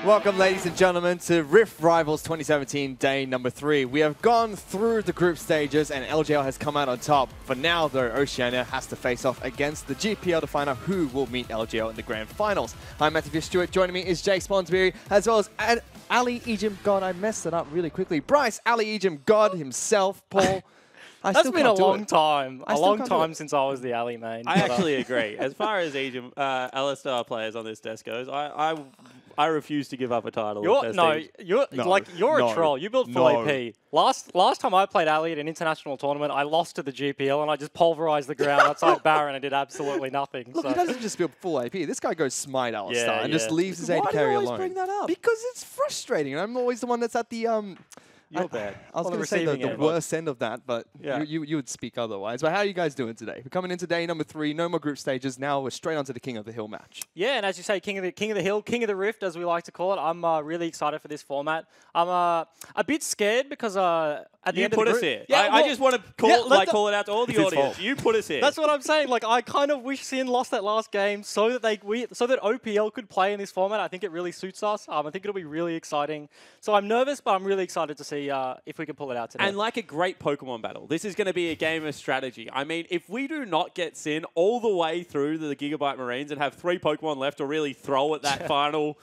Welcome, ladies and gentlemen, to Rift Rivals 2017 day number 3. We have gone through the group stages and LGL has come out on top. For now, though, Oceania has to face off against the GPL to find out who will meet LGL in the grand finals. I'm Matthew Stewart. Joining me is Jay Sponsberry, as well as Ali Ejim God. I messed it up really quickly. Bryce, Ali Ejim God himself, Paul. That's been a long time. A long time since I was the alley main. I actually agree. As far as Ejim, LSR players on this desk goes, I refuse to give up a title. You're a troll. You build full AP. Last time I played alley at an international tournament, I lost to the GPL and I just pulverized the ground outside Baron and did absolutely nothing. Look, he doesn't just build full AP. This guy goes smite Alistar and just leaves his AD carry alone. Why do you always bring that up? Because it's frustrating. And I'm always the one that's at the You're bad. I was going to say the worst end of that, but you would speak otherwise. But how are you guys doing today? We're coming into day number 3, no more group stages. Now we're straight onto the King of the Hill match. Yeah, and as you say, King of the Hill, King of the Rift, as we like to call it. I'm really excited for this format. I'm a bit scared because at the end of the group, here. Yeah, I just want to call it out to all the audience. You put us here. That's what I'm saying. Like, I kind of wish Sin lost that last game so that OPL could play in this format. I think it really suits us. I think it'll be really exciting. So I'm nervous, but I'm really excited to see if we can pull it out today. And like a great Pokemon battle, this is going to be a game of strategy. I mean, if we do not get Sin all the way through the Gigabyte Marines and have 3 Pokemon left to really throw at that final,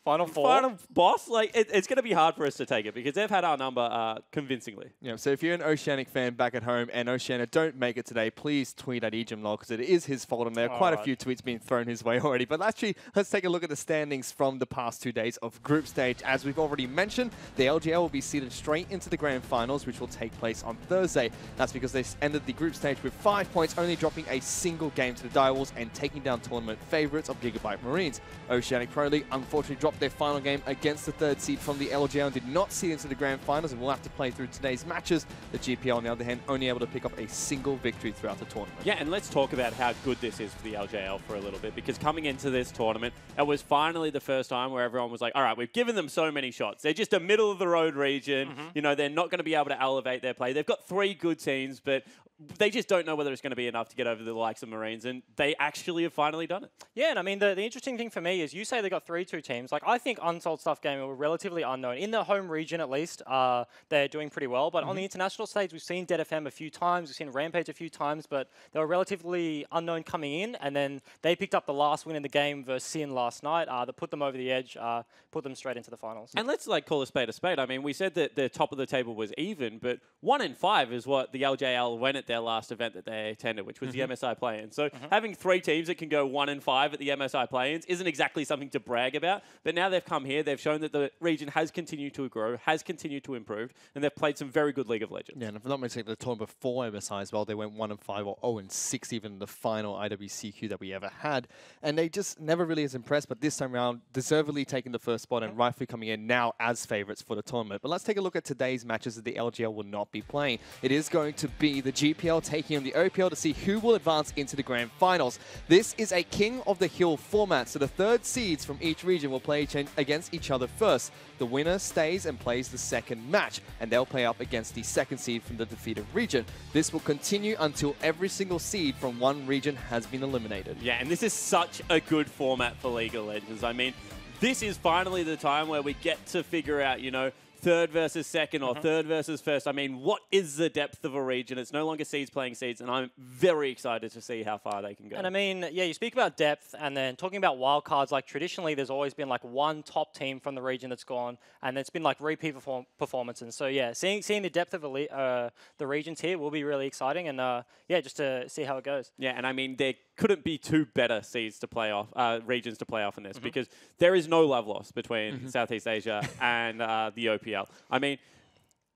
Final boss, like it's going to be hard for us to take it because they've had our number convincingly. Yeah, so if you're an Oceanic fan back at home and Oceania don't make it today, please tweet at Ejimlol because it is his fault and there are quite a few tweets being thrown his way already. But actually, let's take a look at the standings from the past 2 days of group stage. As we've already mentioned, the LGL will be seeded straight into the grand finals, which will take place on Thursday. That's because they ended the group stage with 5 points, only dropping a single game to the Direwolves and taking down tournament favorites of Gigabyte Marines. Oceanic Pro League unfortunately dropped their final game against the 3rd seed from the LGL and did not see into the grand finals and will have to play through today's matches. The GPL, on the other hand, only able to pick up a single victory throughout the tournament. Yeah, and let's talk about how good this is for the LJL for a little bit, because coming into this tournament, it was finally the first time where everyone was like, all right, we've given them so many shots. They're just a middle-of-the-road region. You know, they're not going to be able to elevate their play. They've got 3 good teams, but they just don't know whether it's going to be enough to get over the likes of Marines, and they actually have finally done it. Yeah, and I mean, the interesting thing for me is you say they got 3-2 teams. Like, I think Untold Stuff Gaming were relatively unknown. In the home region, at least, they're doing pretty well. But on the international stage, we've seen Dead FM a few times. We've seen Rampage a few times, but they were relatively unknown coming in, and then they picked up the last win in the game versus Sin last night that put them over the edge, put them straight into the finals. And let's call a spade a spade. I mean, we said that the top of the table was even, but 1-5 is what the LJL went at their last event that they attended, which was the MSI play-in. So having 3 teams that can go 1-5 at the MSI play-ins isn't exactly something to brag about, but now they've come here, they've shown that the region has continued to grow, has continued to improve, and they've played some very good League of Legends. Yeah, and if I'm not mistaken, the tournament before MSI as well, they went 1-5 or 0-6 even in the final IWCQ that we ever had, and they just never really is impressed, but this time around, deservedly taking the first spot and rightfully coming in now as favourites for the tournament. But let's take a look at today's matches that the LGL will not be playing. It is going to be the GPL taking on the OPL to see who will advance into the grand finals. This is a King of the Hill format, so the third seeds from each region will play against each other first. The winner stays and plays the second match, and they'll play up against the second seed from the defeated region. This will continue until every single seed from one region has been eliminated. Yeah, and this is such a good format for League of Legends. I mean, this is finally the time where we get to figure out, you know, third versus second or third versus first. I mean, what is the depth of a region? It's no longer seeds playing seeds, and I'm very excited to see how far they can go. And I mean, yeah, you speak about depth, and then talking about wildcards, like traditionally there's always been like one top team from the region that's gone, and it's been like repeat performances. So yeah, seeing the depth of the regions here will be really exciting, and yeah, just to see how it goes. Yeah, and I mean, there couldn't be two better seeds to play off, regions to play off in this, because there is no love loss between Southeast Asia and the OPL. I mean,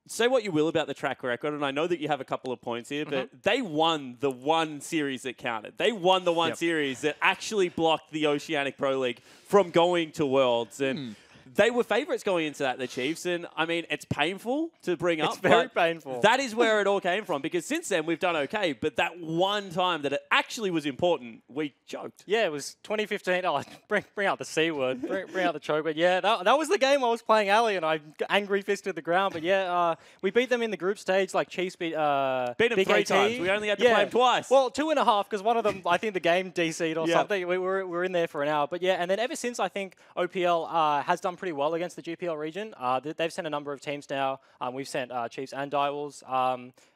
say what you will about the track record, and I know that you have a couple of points here, but they won the one series that counted. They won the one series that actually blocked the Oceanic Pro League from going to Worlds, and they were favourites going into that, the Chiefs, and I mean, it's painful to bring up. It's very painful. That is where it all came from, because since then we've done okay, but that one time that it actually was important, we choked. Yeah, it was 2015. Oh, bring out the C word, bring out the choke. But yeah, that was the game I was playing Ali, and I angry fisted the ground. But yeah, we beat them in the group stage. Like Chiefs beat them BKT 3 times. We only had to play them twice. Well, 2.5, because one of them, I think the game DC'd or something. We were in there for an hour. But yeah, and then ever since, I think OPL has done pretty well against the GPL region. They've sent a number of teams now. We've sent Chiefs and Direwolves.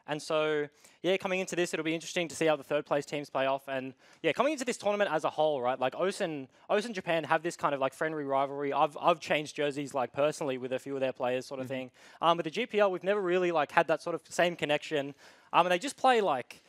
And so, yeah, coming into this, it'll be interesting to see how the third place teams play off. And yeah, coming into this tournament as a whole, right? Like OSIN Japan have this kind of like friendly rivalry. I've changed jerseys like personally with a few of their players, sort of thing. With the GPL, we've never really like had that sort of same connection. And they just play like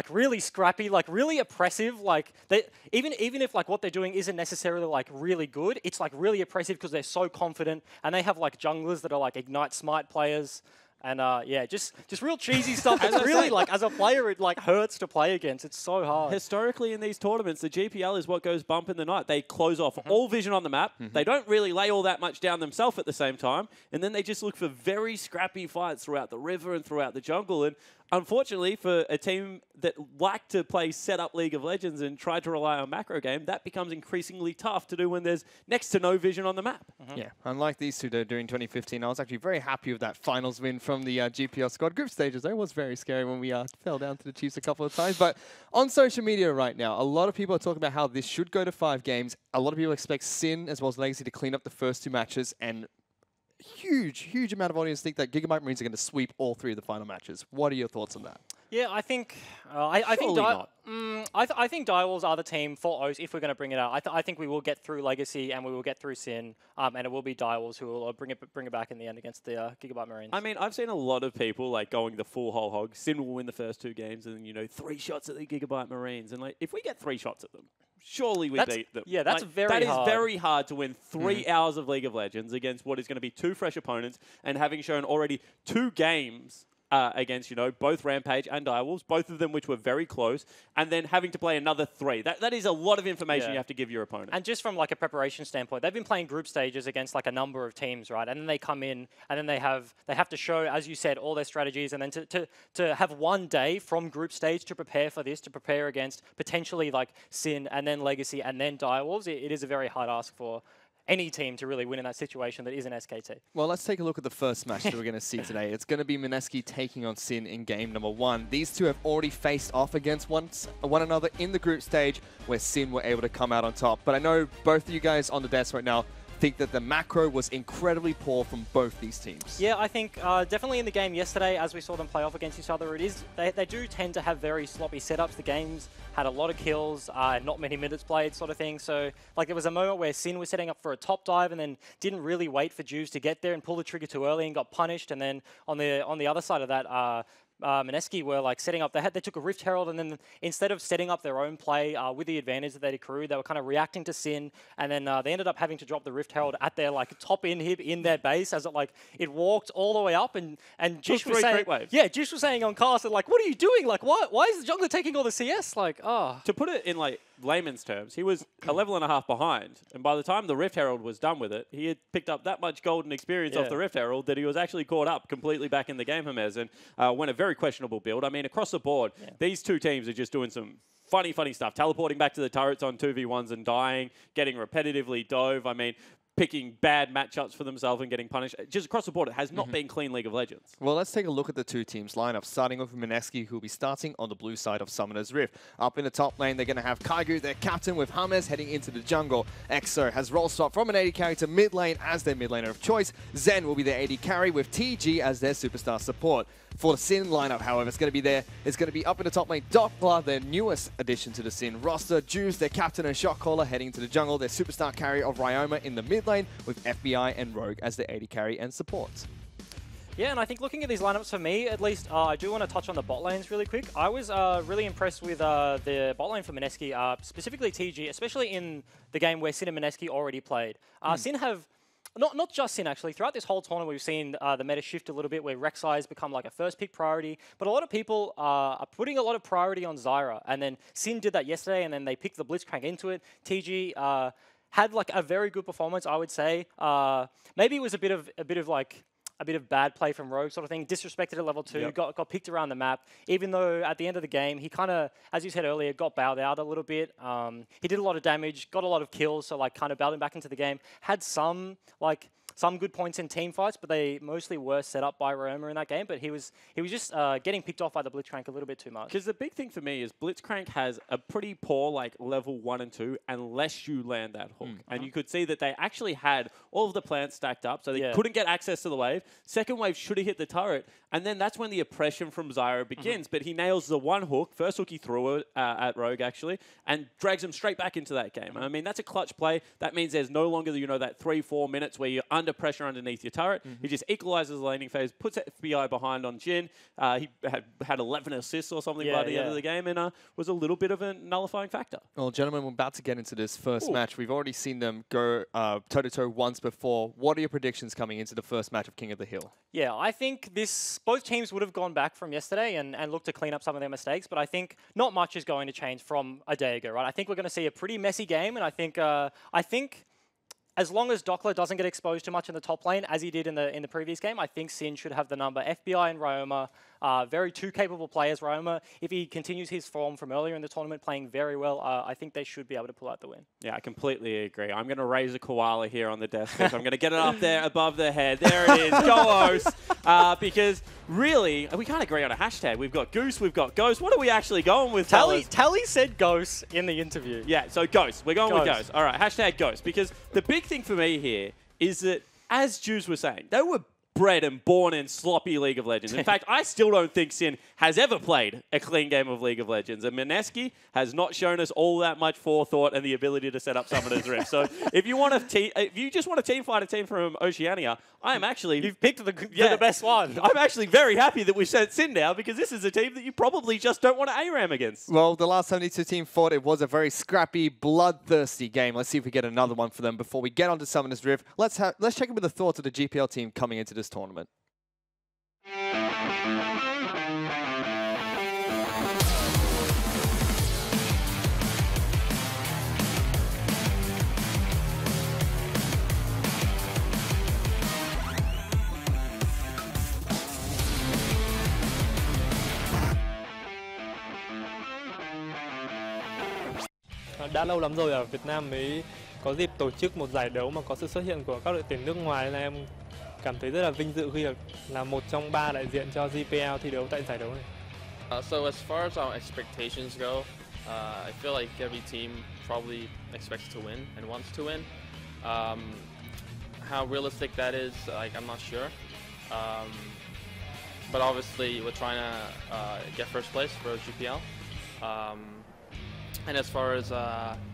really scrappy, like really oppressive. Like they even if like what they're doing isn't necessarily like really good, it's like really oppressive because they're so confident, and they have like junglers that are like Ignite Smite players. And yeah, just real cheesy stuff. It's really like, as a player, it like hurts to play against. It's so hard. Historically, in these tournaments, the GPL is what goes bump in the night. They close off all vision on the map. They don't really lay all that much down themselves at the same time, and then they just look for very scrappy fights throughout the river and throughout the jungle. And unfortunately, for a team that like to play set-up League of Legends and try to rely on macro game, that becomes increasingly tough to do when there's next to no vision on the map. Yeah, unlike these two during 2015, I was actually very happy with that finals win from the GPL squad. Group stages, though, was very scary when we fell down to the Chiefs a couple of times. But on social media right now, a lot of people are talking about how this should go to 5 games. A lot of people expect SIN as well as Legacy to clean up the first 2 matches, and huge amount of audience think that Gigabyte Marines are going to sweep all 3 of the final matches. What are your thoughts on that? Yeah, I think I think Direwolves are the team for OS if we're going to bring it out. I think we will get through Legacy and we will get through Sin, and it will be Direwolves who will bring it back in the end against the Gigabyte Marines. I mean, I've seen a lot of people like going the full whole hog. Sin will win the first 2 games, and then 3 shots at the Gigabyte Marines, and like if we get 3 shots at them, surely we beat them. Yeah, that's like, very hard. That is very hard to win 3 hours of League of Legends against what is going to be 2 fresh opponents, and having shown already 2 games against, both Rampage and Direwolves, both of them which were very close, and then having to play another 3. That is a lot of information you have to give your opponent. And just from like a preparation standpoint, they've been playing group stages against like a number of teams, right? And then they come in, and then they have to show, as you said, all their strategies, and then to have one day from group stage to prepare for this, to prepare against potentially like Sin and then Legacy and then Direwolves, it is a very hard ask for any team to really win in that situation that isn't SKT. Well, let's take a look at the first match that we're going to see today. It's going to be Mineski taking on SIN in game number 1. These two have already faced off against one another in the group stage, where SIN were able to come out on top. But I know both of you guys on the desk right now think that the macro was incredibly poor from both these teams. Yeah, I think definitely in the game yesterday, as we saw them play off against each other, they do tend to have very sloppy setups. The games had a lot of kills, not many minutes played sort of thing. So like there was a moment where Sin was setting up for a top dive and then didn't really wait for Juice to get there and pull the trigger too early and got punished. And then on the other side of that, Mineski were like setting up. They took a Rift Herald, and then instead of setting up their own play with the advantage that they'd accrued, they were kind of reacting to Sin, and then they ended up having to drop the Rift Herald at their like top inhib in their base as it walked all the way up, and Jish was saying, Jish was saying on cast, like, what are you doing? Like, why is the jungler taking all the CS? Like, to put it in like layman's terms, he was a level and a half behind. And by the time the Rift Herald was done with it, he had picked up that much golden experience off the Rift Herald that he was actually caught up completely back in the game, Hermes, and went a very questionable build. I mean, across the board, these two teams are just doing some funny stuff. Teleporting back to the turrets on 2v1s and dying, getting repetitively dove. I mean, picking bad matchups for themselves and getting punished. Just across the board, it has not been clean League of Legends. Well, let's take a look at the two teams lineup, starting off with Mineski, who will be starting on the blue side of Summoner's Rift. Up in the top lane, they're going to have Kaigu, their captain, with Hermes heading into the jungle. EXO has role swap from an AD carry to mid lane as their mid laner of choice. Zen will be their AD carry with TG as their superstar support. For the Sin lineup, however, it's going to be up in the top lane, Doppler, their newest addition to the Sin roster. Juice, their captain and shot caller, heading into the jungle. Their superstar carry of Ryoma in the mid lane, with FBI and Rogue as their AD carry and support. Yeah, and I think looking at these lineups, for me at least, I do want to touch on the bot lanes really quick. I was really impressed with the bot lane for Mineski, specifically TG, especially in the game where Sin and Mineski already played. Sin have... Not just Sin, actually. Throughout this whole tournament, we've seen the meta shift a little bit, where Rek'Sai has become like a first-pick priority. But a lot of people are putting a lot of priority on Zyra. And then Sin did that yesterday, and then they picked the Blitzcrank into it. TG had like a very good performance, I would say. Maybe it was a bit of bad play from Rogue sort of thing. Disrespected at level 2, got picked around the map. Even though at the end of the game, he kind of, as you said earlier, got bailed out a little bit. He did a lot of damage, got a lot of kills, so like kind of bailed him back into the game. Had some good points in team fights, but they mostly were set up by Ryoma in that game. But he was just getting picked off by the Blitzcrank a little bit too much. Because the big thing for me is Blitzcrank has a pretty poor like level 1 and 2 unless you land that hook. And you could see that they actually had all of the plants stacked up, so they couldn't get access to the wave. Second wave should have hit the turret, and then that's when the oppression from Zyra begins. But he nails the one hook, first hook he threw it at Rogue actually, and drags him straight back into that game. I mean, that's a clutch play. That means there's no longer, you know, that 3-4 minutes where you're under pressure underneath your turret. He just equalizes the laning phase, puts FBI behind on Jhin. He had 11 assists or something by the end of the game, and was a little bit of a nullifying factor. Well, gentlemen, we're about to get into this first match. We've already seen them go toe-to-toe once before. What are your predictions coming into the first match of King of the Hill? Yeah, I think both teams would have gone back from yesterday and looked to clean up some of their mistakes, but I think not much is going to change from a day ago, right? I think we're going to see a pretty messy game, and I think as long as Doppler doesn't get exposed too much in the top lane, as he did in the previous game, I think Sin should have the number. FBI and Ryoma, very two capable players. Ryoma, if he continues his form from earlier in the tournament, playing very well, I think they should be able to pull out the win. Yeah, I completely agree. I'm going to raise a koala here on the desk. I'm going to get it up there above the head. There it is. Go Os. Because really, we can't agree on a hashtag. We've got Goose, we've got Ghost. What are we actually going with, Tally said Ghost in the interview. Yeah, so Ghost. We're going with Ghost. All right, hashtag Ghost. Because the big thing for me here is that, as Juice was saying, they were bred and born in sloppy League of Legends. In fact, I still don't think Sin has ever played a clean game of League of Legends. And Mineski has not shown us all that much forethought and the ability to set up Summoner's Rift. So if you just want a team fight a team from Oceania, I am actually... You've picked the best one. I'm actually very happy that we've sent Sin now, because this is a team that you probably just don't want to ARAM against. Well, the last 72 team fought, it was a very scrappy, bloodthirsty game. Let's see if we get another one for them before we get on to Summoner's Rift. Let's check in with the thoughts of the GPL team coming into this tournament. Đã lâu lắm rồi ở Việt Nam mới có dịp tổ chức một giải đấu mà có sự xuất hiện của các đội tuyển nước ngoài, nên em cảm thấy rất là vinh dự khi được là một trong 3 đại diện cho GPL thi đấu tại giải đấu này. So as far as our expectations go, I feel like every team probably expects to win and wants to win. How realistic that is, like, I'm not sure. But obviously we're trying to get first place for GPL. And as far as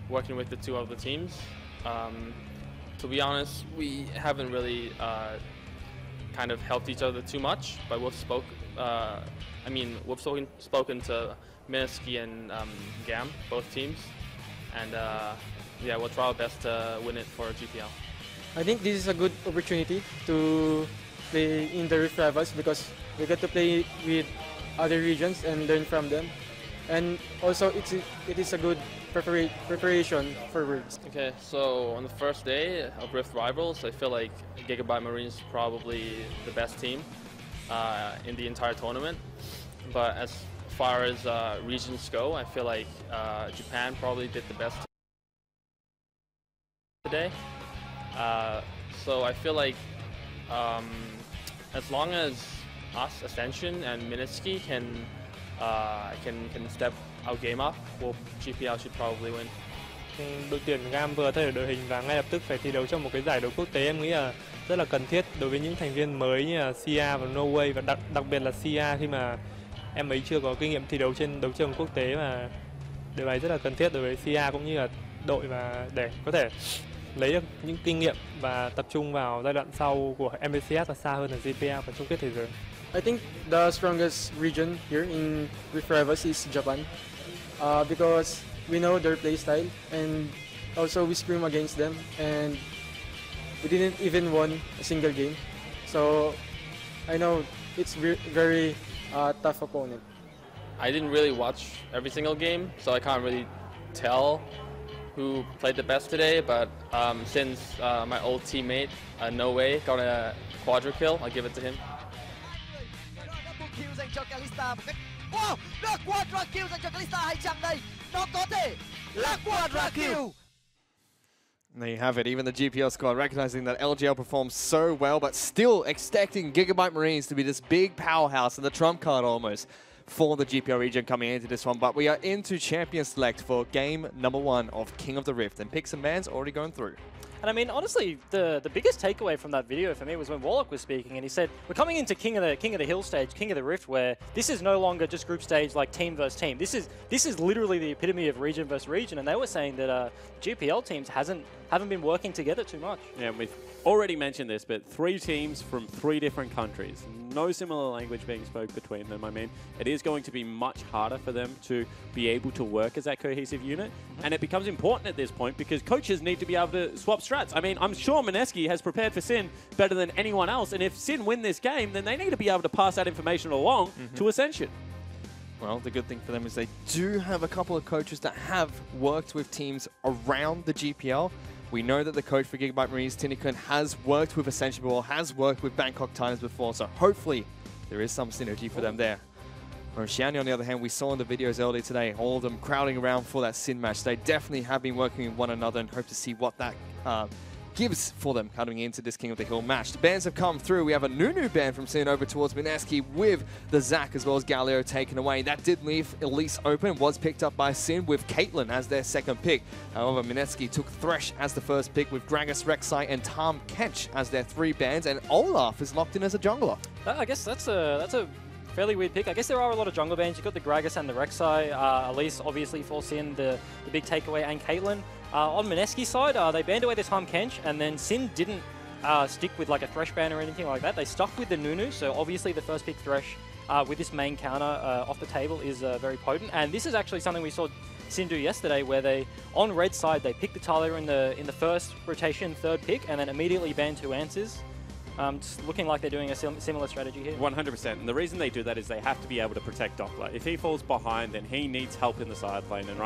working with the two other teams, to be honest, we haven't really kind of helped each other too much, but we've spoken to Mineski and Gam, both teams, and yeah, we'll try our best to win it for GPL. I think this is a good opportunity to play in the Rift Rivals, because we get to play with other regions and learn from them. And also it is a good preparation for Roots. Okay, so on the first day of Rift Rivals, I feel like Gigabyte Marines is probably the best team in the entire tournament. But as far as regions go, I feel like Japan probably did the best today. So I feel like as long as us, Ascension, and Mineski can step our game up, well, GPL should probably win. Đội tuyển GAM vừa thay đổi đội hình và ngay lập tức phải thi đấu trong một cái giải đấu quốc tế, em nghĩ là rất là cần thiết đối với những thành viên mới như là Sia và Norway, và đặc biệt là Sia khi mà em ấy chưa có kinh nghiệm thi đấu trên đấu trường quốc tế, và điều này rất là cần thiết đối với Sia cũng như là đội, và để có thể lấy được những kinh nghiệm và tập trung vào giai đoạn sau của MSKvSIN và xa hơn là JPL và chung kết thế giới. I think the strongest region here in Rift Rivals is Japan, because we know their play style, and also we scrim against them, and we didn't even won a single game. So I know it's very tough opponent. I didn't really watch every single game, so I can't really tell who played the best today, but since my old teammate, No Way, got a quadra kill, I'll give it to him. Dành cho Kalista một cách wow, là quadra kill dành cho Kalista 200 đây, nó có thể là quadra kill. And there you have it. Even the GPL squad recognizing that LGL performed so well, but still expecting Gigabyte Marines to be this big powerhouse and the trump card almost for the GPL region coming into this one. But we are into Champion Select for game number 1 of King of the Rift, and picks and bans already going through. And I mean, honestly, the biggest takeaway from that video for me was when Warlock was speaking, and he said, "We're coming into King of the Hill stage, King of the Rift, where this is no longer just group stage like team versus team. This is literally the epitome of region versus region." And they were saying that GPL teams haven't been working together too much. Yeah, we've already mentioned this, but 3 teams from 3 different countries. No similar language being spoke between them. I mean, it is going to be much harder for them to be able to work as that cohesive unit. And it becomes important at this point because coaches need to be able to swap strats. I mean, I'm sure Mineski has prepared for SIN better than anyone else. And if SIN win this game, then they need to be able to pass that information along to Ascension. Well, the good thing for them is they do have a couple of coaches that have worked with teams around the GPL. We know that the coach for Gigabyte Marines, Tinnikun, has worked with Ascension before, has worked with Bangkok Titans before, so hopefully there is some synergy for them there. Oceania, on the other hand, we saw in the videos earlier today, all of them crowding around for that SIN match. They definitely have been working with one another and hope to see what that gives for them coming into this King of the Hill match. The bans have come through. We have a Nunu ban from SIN over towards Mineski with the Zac as well as Galileo taken away. That did leave Elise open, was picked up by SIN with Caitlyn as their second pick. However, Mineski took Thresh as the first pick with Gragas, Rek'Sai and Tahm Kench as their 3 bans, and Olaf is locked in as a jungler. I guess that's a fairly weird pick. I guess there are a lot of jungle bans. You've got the Gragas and the Rek'Sai. Elise obviously forced in the big takeaway, and Caitlyn. On Mineski's side, they banned away the Tahm Kench, and then SIN didn't stick with like a Thresh ban or anything like that. They stuck with the Nunu, so obviously the first pick Thresh with this main counter off the table is very potent. And this is actually something we saw SIN do yesterday, where they, on red side, they picked the Tyler in the first rotation, 3rd pick, and then immediately banned 2 answers. Just looking like they're doing a similar strategy here. 100%. And the reason they do that is they have to be able to protect Doppler. If he falls behind, then he needs help in the side lane. And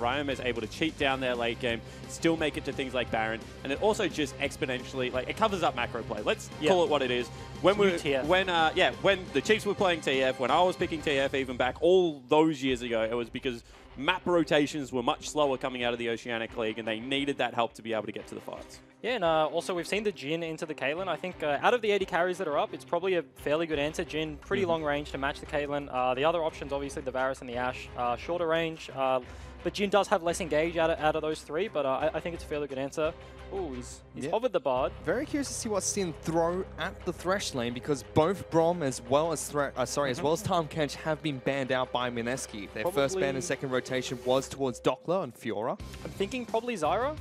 Ryam is able to cheat down their late game, still make it to things like Baron. And it also just exponentially, like, it covers up macro play. Let's call it what it is. When when the Chiefs were playing TF, when I was picking TF even back all those years ago, it was because map rotations were much slower coming out of the Oceanic League, and they needed that help to be able to get to the fights. Yeah, and also we've seen the Jhin into the Caitlyn. I think out of the 80 carries that are up, it's probably a fairly good answer. Jhin, pretty long range to match the Caitlyn. The other options, obviously, the Varus and the Ashe, shorter range. But Jhin does have less engage out of those 3, but I think it's a fairly good answer. Ooh, he's hovered the Bard. Very curious to see what SIN throw at the Thresh lane, because both Brom as well as Tahm Kench have been banned out by Mineski. Their first ban and second rotation was towards Doppler and Fiora. I'm thinking probably Zyra.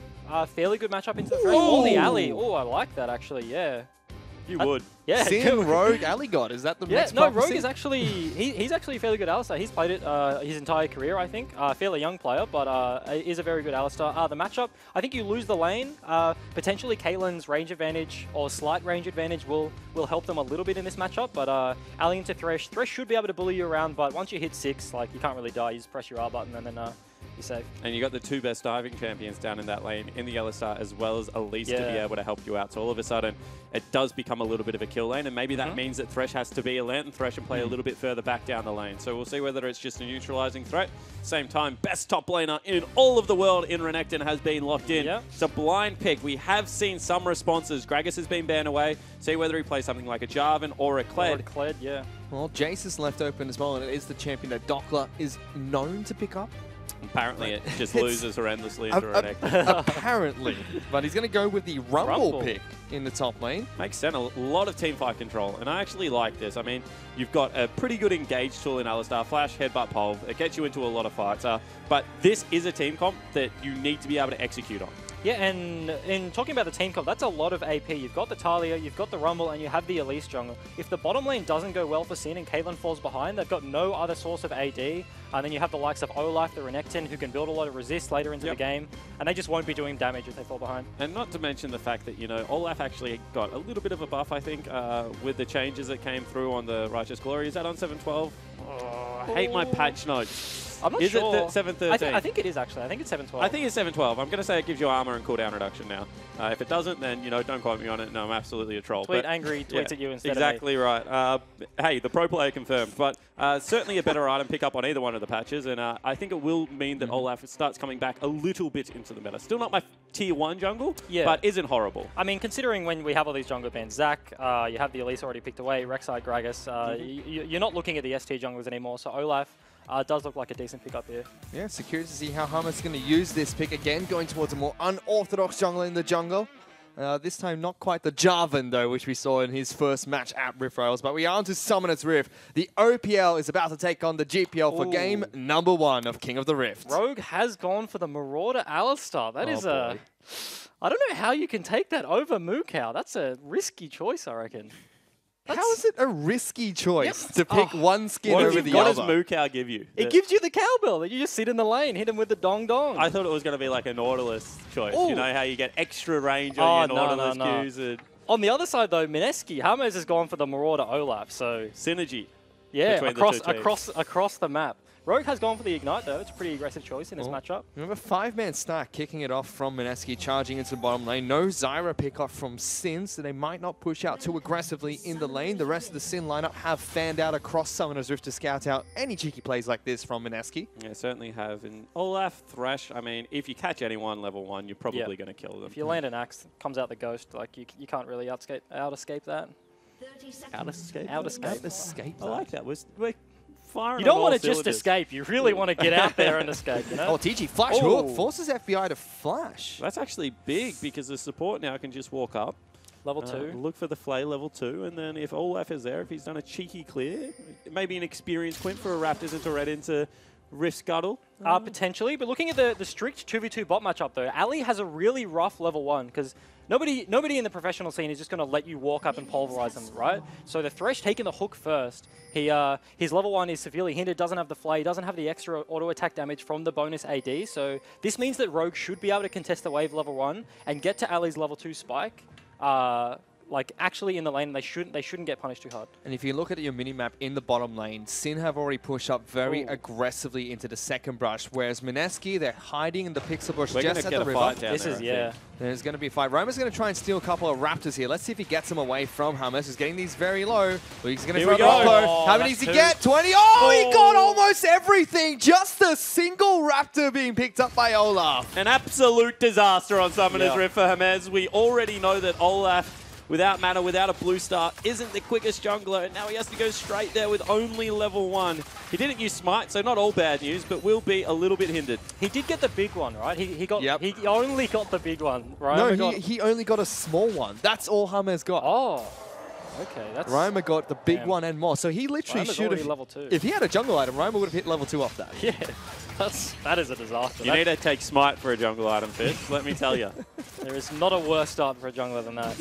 Fairly good matchup into the Thresh. Or the alley. Oh, I like that actually, yeah. You would. Yeah. SIN, Rogue, alley god. Is that the next no, Rogue is actually, he's actually a fairly good Alistar. He's played it his entire career, I think. Fairly young player, but is a very good Alistar. The matchup, I think you lose the lane. Potentially Caitlyn's range advantage or slight range advantage will help them a little bit in this matchup, but alley into Thresh. Thresh should be able to bully you around, but once you hit 6, like, you can't really die. You just press your R button and then be safe. And you got the 2 best diving champions down in that lane in the yellow star, as well as Elise to be able to help you out. So all of a sudden, it does become a little bit of a kill lane, and maybe that means that Thresh has to be a Lantern Thresh and play a little bit further back down the lane. So we'll see whether it's just a neutralizing threat. Same time, best top laner in all of the world in Renekton has been locked in. It's a blind pick. We have seen some responses. Gragas has been banned away. See whether he plays something like a Jarvan or a Kled. Or a Kled, yeah. Well, Jace is left open as well, and it is the champion that Dockler is known to pick up. Apparently, it just loses horrendously into Renekton. Apparently. But he's going to go with the Rumble pick in the top lane. Makes sense. A lot of teamfight control, and I actually like this. I mean, you've got a pretty good engage tool in Alistar, Flash, Headbutt, Pole. It gets you into a lot of fights. But this is a team comp that you need to be able to execute on. Yeah, and in talking about the team comp, that's a lot of AP. You've got the Talia, you've got the Rumble, and you have the Elise jungle. If the bottom lane doesn't go well for Sin and Caitlyn falls behind, they've got no other source of AD. And then you have the likes of Olaf, the Renekton, who can build a lot of resist later into the game, and they just won't be doing damage if they fall behind. And not to mention the fact that, you know, Olaf actually got a little bit of a buff, I think, with the changes that came through on the Righteous Glory. Is that on 7.12? Oh, I hate my patch notes. I'm not sure. Is it 7.13? I think it is, actually. I think it's 7.12. I think it's 7.12. I'm going to say it gives you armor and cooldown reduction now. If it doesn't, then, you know, don't quote me on it. No, I'm absolutely a troll. Tweet angry tweets at you instead exactly of me. Right. Hey, the pro player confirmed. But certainly a better item pick up on either one of the patches. And I think it will mean that Olaf starts coming back a little bit into the meta. Still not my tier 1 jungle, but isn't horrible. I mean, considering when we have all these jungle bans, Zach, you have the Elise already picked away, Rek'Sai, Gragas, you're not looking at the ST junglers anymore. So Olaf does look like a decent pick up here. Yeah, so curious to see how Hamas is going to use this pick again, going towards a more unorthodox jungler in the jungle. This time not quite the Jarvan, though, which we saw in his first match at Rift Rails. But we are on to Summoner's Rift. The OPL is about to take on the GPL for game number 1 of King of the Rift. Rogue has gone for the Marauder Alistar. That is a... I don't know how you can take that over Mukau. That's a risky choice, I reckon. How is it a risky choice to pick one skin over the other? What does Mukau give you? It gives you the cowbell that you just sit in the lane, hit him with the dong-dong. I thought it was going to be like a Nautilus choice. You know how you get extra range on your Nautilus Qs. And on the other side, though, Mineski, Hamas has gone for the Marauder Olaf, so... Synergy. Yeah, across the map. Rogue has gone for the Ignite, though. It's a pretty aggressive choice in this matchup. Remember, 5-man stack kicking it off from Mineski, charging into the bottom lane. No Zyra pickoff from Sin, so they might not push out too aggressively in the lane. The rest of the Sin lineup have fanned out across Summoner's Rift to scout out any cheeky plays like this from Mineski. Yeah, certainly have. And Olaf, Thresh, I mean, if you catch anyone level 1, you're probably going to kill them. If you land an axe, comes out the Ghost, like you can't really out-escape that. Out-escape? Out-escape. I like that. We're firing. You don't want to just escape. You really want to get out there and escape, you know? Oh, TG Flash Hook forces FBI to flash. That's actually big because the support now can just walk up. Level 2. Look for the Flay level 2, and then if Olaf is there, if he's done a cheeky clear, maybe an experienced Quint for a Raptors into Red into Rift Scuttle. Potentially, but looking at the strict 2v2 bot matchup though, Ali has a really rough level 1 because nobody in the professional scene is just going to let you walk up and pulverize them, right? So the Thresh taking the hook first. His level 1 is severely hindered, doesn't have the Flay, doesn't have the extra auto attack damage from the bonus AD. So this means that Rogue should be able to contest the wave level 1 and get to Ali's level 2 spike. Like actually in the lane, they shouldn't get punished too hard. And if you look at your mini-map in the bottom lane, Sin have already pushed up very aggressively into the second brush, whereas Mineski, they're hiding in the pixel bush just at the river. There's going to be a fight. Roma's going to try and steal a couple of Raptors here. Let's see if he gets them away from Hamas, who's getting these very low. He's going to throw the low. How many does he get? 20. Oh, he got almost everything. Just a single Raptor being picked up by Olaf. An absolute disaster on Summoner's Rift for Hamas. We already know that Olaf, without mana, without a blue star, isn't the quickest jungler, and now he has to go straight there with only level 1. He didn't use Smite, so not all bad news, but will be a little bit hindered. He did get the big one, right? He only got the big one, right? No, he only got a small one. That's all Hamas got. Oh. Okay, that's... Roma got the big one and more, so he literally should have... level 2. If he had a jungle item, Roma would have hit level 2 off that. Yeah, that is a disaster. You need to take Smite for a jungle item, Fitz, let me tell you. There is not a worse start for a jungler than that.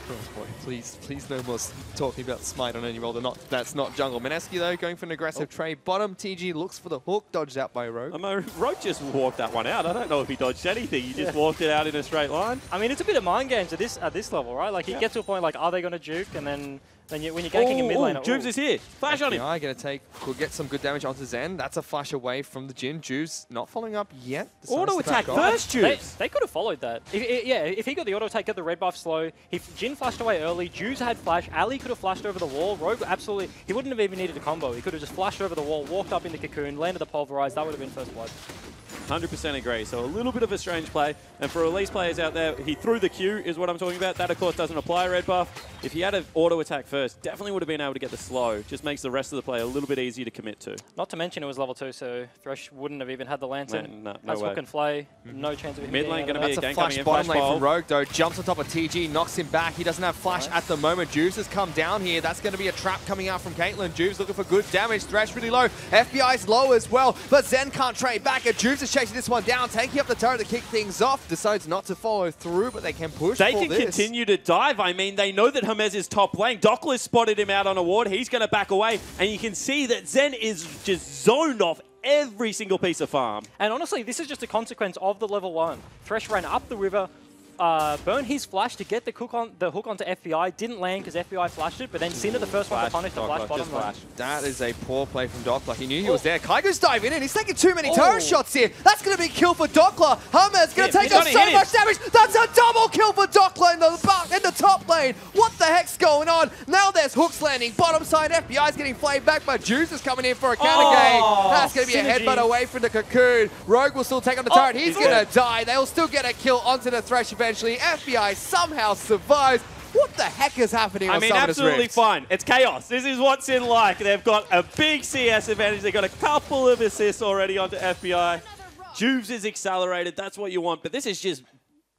Oh boy, please no more talking about Smite on any role. That's not jungle. Mineski, though, going for an aggressive trade. Bottom, TG looks for the hook, dodged out by Rogue. Rogue just walked that one out. I don't know if he dodged anything. He just walked it out in a straight line. I mean, it's a bit of mind games at this level, right? Like, you get to a point like, are they going to juke? And then when you're ganking in mid lane. Juves is here. Flash on him. FBI could get some good damage onto Zen. That's a flash away from the Jin. Juves not following up yet. Auto attack first, Juves. They could have followed that. If he got the auto attack, got the red buff slow. If Jin flashed away early, Juves had flash. Ali could have flashed over the wall. Rogue absolutely, he wouldn't have even needed a combo. He could have just flashed over the wall, walked up in the cocoon, landed the pulverize. That would have been first blood. 100% agree. So a little bit of a strange play. And for Elise players out there, he threw the Q is what I'm talking about. That, of course, doesn't apply red buff. If he had an auto attack first, definitely would have been able to get the slow. Just makes the rest of the play a little bit easier to commit to. Not to mention it was level 2, so Thresh wouldn't have even had the lantern. No That's way. hook and flay. No chance of him Mid lane going to be a That's a gank flash coming in. bottom Flash lane ball. from Rogue, though. Jumps on top of TG, knocks him back. He doesn't have flash at the moment. Juves has come down here. That's going to be a trap coming out from Caitlyn. Juves looking for good damage. Thresh really low. FBI's low as well, but Zen can't trade back. And Juves is chasing this one down, taking up the turret to kick things off. Decides not to follow through, but they can push They for can this. continue to dive. I mean, they know that Hermes is top lane. Dockler's spotted him out on a ward. He's going to back away. And you can see that Zen is just zoned off every single piece of farm. And honestly, this is just a consequence of the level 1. Thresh ran up the river, burned his flash to get the hook onto FBI. Didn't land because FBI flashed it, but then Cinder the first one to punish the flash bottom lane. That is a poor play from Dockler. He knew he was there. Kaigo's diving in. He's taking too many turret shots here. That's going to be a kill for Dockler. Hummer's going to take off so much damage. That's a double kill for Dockler in the top lane. What the heck's going on? Now there's hooks landing. Bottom side, FBI's getting flayed back, but Juice is coming in for a counter game. That's going to be a headbutt away from the cocoon. Rogue will still take on the turret. He's going to die. They'll still get a kill onto the Thresh eventually. FBI somehow survives. What the heck is happening on Summoners absolutely Rift? fine. It's chaos. This is what's in like. They've got a big CS advantage. They've got a couple of assists already onto FBI. Juves is accelerated. That's what you want. But this is just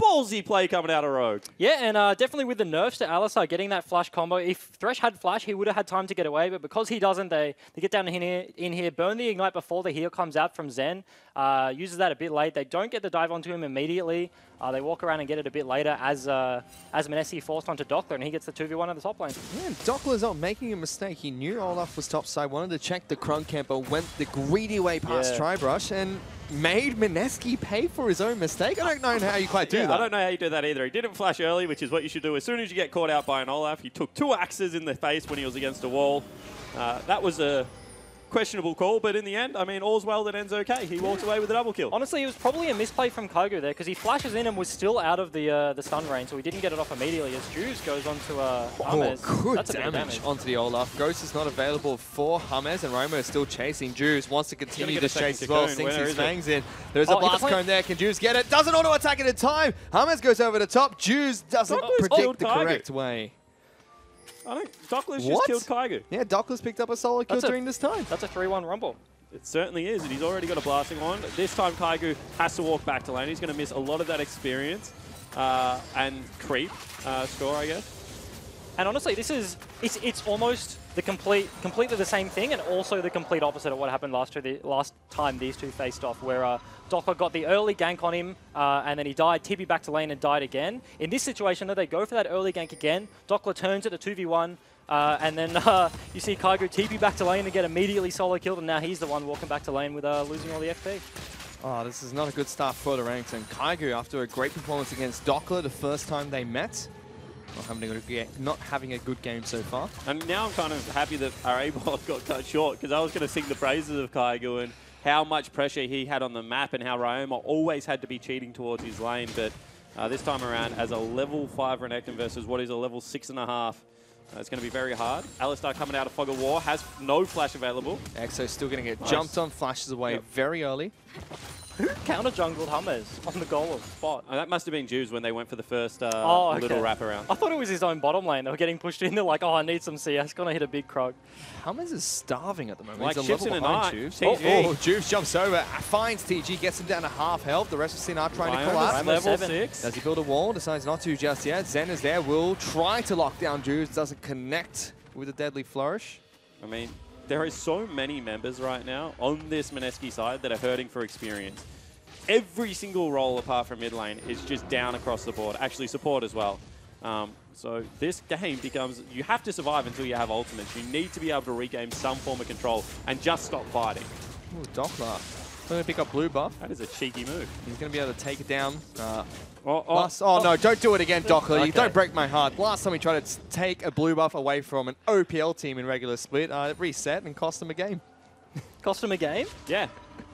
ballsy play coming out of Rogue. Yeah, and definitely with the nerfs to Alistar getting that flash combo. If Thresh had flash, he would have had time to get away, but because he doesn't, they get down in here, burn the ignite before the heal comes out from Zen, uses that a bit late. They don't get the dive onto him immediately. They walk around and get it a bit later as Mineski forced onto Dockler, and he gets the 2v1 at the top lane. Yeah, Dockler's not making a mistake. He knew Olaf was topside, wanted to check the Krunk camper, went the greedy way past Tribrush, and made Mineski pay for his own mistake. I don't know how you quite do that. I don't know how you do that either. He didn't flash early, which is what you should do as soon as you get caught out by an Olaf. He took 2 axes in the face when he was against a wall. That was a questionable call, but in the end, I mean, all's well that ends okay. He walks away with a double kill. Honestly, it was probably a misplay from Kaigo there because he flashes in and was still out of the stun range, so he didn't get it off immediately as Juice goes on to James. Good That's a bit of damage onto the Olaf. Ghost is not available for James, and Roma is still chasing. Juice wants to continue this chase as well, sinks his fangs in. There's a blast cone there. Can Juice get it? Doesn't auto attack it in time. James goes over the top. Juice doesn't predict the correct way. Dockler's just killed Kaigo. Yeah, Dockler's picked up a solo kill during this time. That's a 3-1 rumble. It certainly is, and he's already got a blasting wand. This time, Kaigo has to walk back to lane. He's going to miss a lot of that experience and creep score, I guess. And honestly, it's almost the completely the same thing, and also the complete opposite of what happened last time these two faced off, where Dockler got the early gank on him, and then he died, TP back to lane and died again. In this situation, though, they go for that early gank again. Dockler turns it to 2v1, and then you see Kaigo TP back to lane and get immediately solo killed, and now he's the one walking back to lane with losing all the FP. Oh, this is not a good start for the ranks, and Kaigo, after a great performance against Dockler the first time they met, not having a good game so far. And now I'm kind of happy that our A-ball got cut short, because I was going to sing the praises of Kaigo and how much pressure he had on the map and how Ryoma always had to be cheating towards his lane. But this time around, as a level 5 Renekton versus what is a level 6.5, it's going to be very hard. Alistar coming out of Fog of War, has no flash available. Exo's still going to get jumped on, flashes away very early. Who counter-jungled James on the goal spot? Oh, that must have been Juves when they went for the first little wrap around. I thought it was his own bottom lane. They were getting pushed in. They're like, oh, I need some CS. Gonna hit a big Krog. James is starving at the moment. Like He's a level behind Juves. Juves jumps over, finds TG, gets him down to half health. The rest of Sin are trying to collapse. Level 6. Does he build a wall? Decides not to just yet. Zen is there, will try to lock down Juves. Doesn't connect with a deadly flourish. I mean, there are so many members right now on this Mineski side that are hurting for experience. Every single role apart from mid lane is just down across the board. Actually, support as well. So this game becomes, you have to survive until you have ultimates. You need to be able to regain some form of control and just stop fighting. Ooh, Dockler going to pick up blue buff. That is a cheeky move. He's going to be able to take it down. Oh, No, don't do it again, Dockler. Okay. You don't break my heart. Last time we tried to take a blue buff away from an OPL team in regular split, it reset and cost him a game. Cost him a game? Yeah.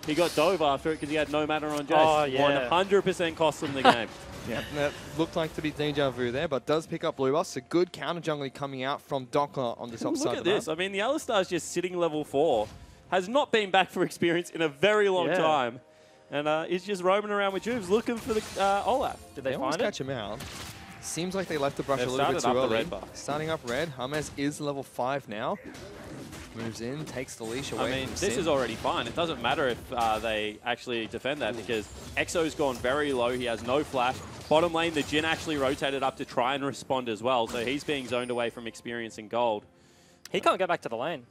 He got dove after it because he had no mana on Jace. Oh, yeah. 100% cost him the game. Yeah, that looked like to be deja vu there, but does pick up blue buffs. A good counter jungling coming out from Dockler on the top side Look at of the this. map. I mean, the Alistar's just sitting level 4. Has not been back for experience in a very long time. And is just roaming around with Juves looking for the Olaf. Did they almost find it? catch him out. Seems like they left the brush They've a little bit too started up the early. red bar. Starting up red. James is level 5 now. Moves in, takes the leash away I mean, from this Sin. is already fine. It doesn't matter if they actually defend that because Exo's gone very low. He has no flash. Bottom lane, the Jhin actually rotated up to try and respond as well. So he's being zoned away from experience and gold. He can't go back to the lane.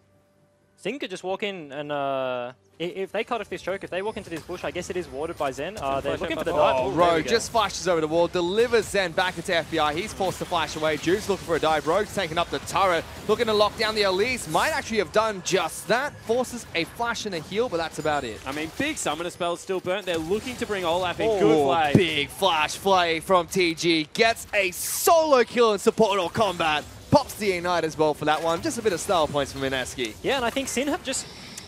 Sin could just walk in and if they cut off this choke, if they walk into this bush, I guess it is warded by Zen. They're looking for the dive. Oh, Oh, there we Rogue go. just flashes over the wall, delivers Zen back into FBI. He's forced to flash away. Juice looking for a dive. Rogue's taking up the turret, looking to lock down the Elise. Might actually have done just that. Forces a flash and a heal, but that's about it. I mean, big summoner spell's still burnt. They're looking to bring Olaf in. Good play. Big flash play from TG. Gets a solo kill in support or combat. Pops the Ignite as well for that one. Just a bit of style points from Mineski. Yeah, and I think Sin have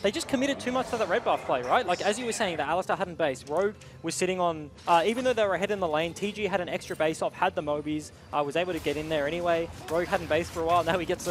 they just committed too much to that red buff play, right? Like, as you were saying, the Alistar hadn't base. Rogue was sitting on, even though they were ahead in the lane, TG had an extra base off, had the Mobies, was able to get in there anyway. Rogue hadn't base for a while. Now he gets